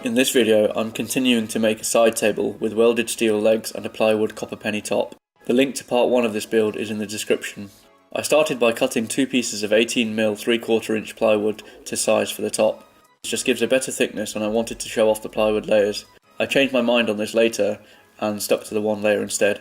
In this video, I'm continuing to make a side table with welded steel legs and a plywood copper penny top. The link to part 1 of this build is in the description. I started by cutting 2 pieces of 18mm 3/4 inch plywood to size for the top. This just gives a better thickness and I wanted to show off the plywood layers. I changed my mind on this later and stuck to the 1 layer instead.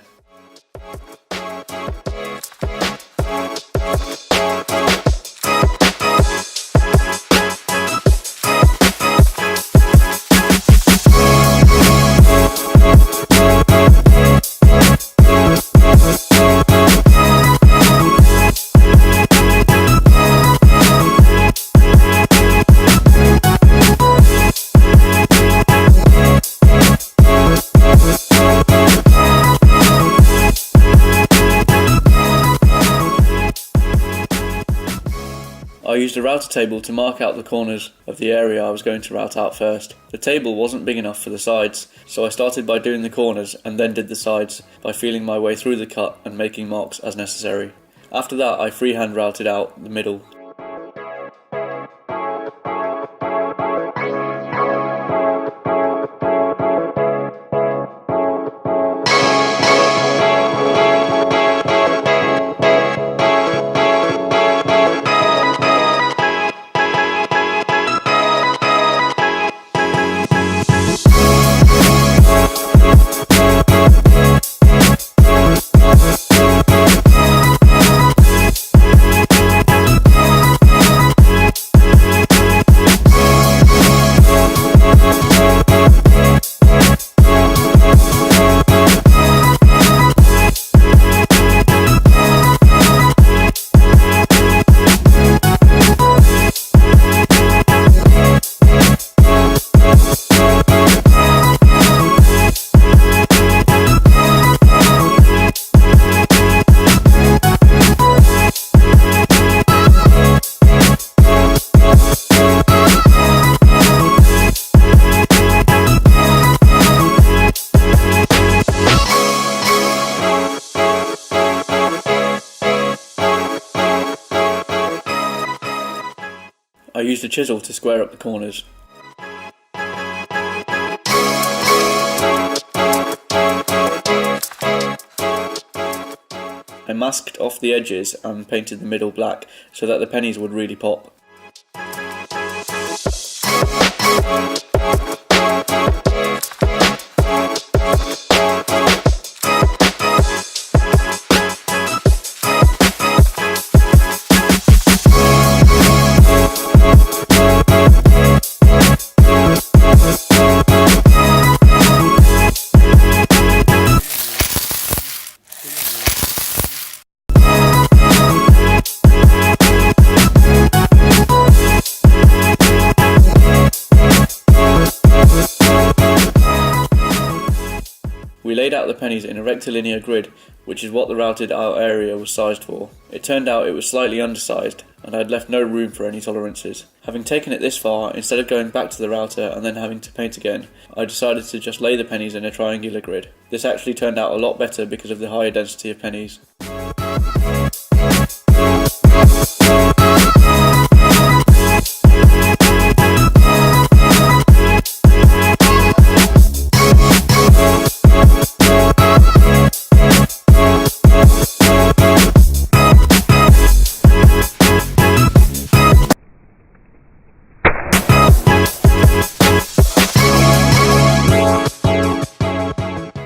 I used a router table to mark out the corners of the area I was going to route out first. The table wasn't big enough for the sides, so I started by doing the corners and then did the sides by feeling my way through the cut and making marks as necessary. After that I freehand routed out the middle. I used a chisel to square up the corners. I masked off the edges and painted the middle black so that the pennies would really pop. We laid out the pennies in a rectilinear grid, which is what the routed out area was sized for. It turned out it was slightly undersized, and I had left no room for any tolerances. Having taken it this far, instead of going back to the router and then having to paint again, I decided to just lay the pennies in a triangular grid. This actually turned out a lot better because of the higher density of pennies.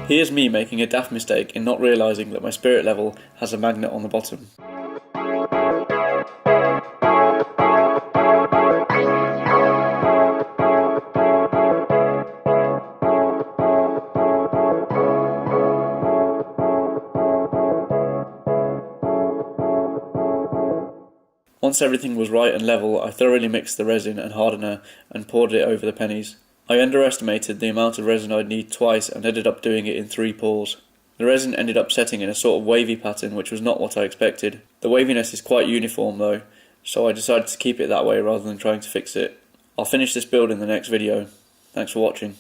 Here's me making a daft mistake in not realising that my spirit level has a magnet on the bottom. Once everything was right and level, I thoroughly mixed the resin and hardener and poured it over the pennies. I underestimated the amount of resin I'd need twice and ended up doing it in 3 pours. The resin ended up setting in a sort of wavy pattern, which was not what I expected. The waviness is quite uniform though, so I decided to keep it that way rather than trying to fix it. I'll finish this build in the next video. Thanks for watching.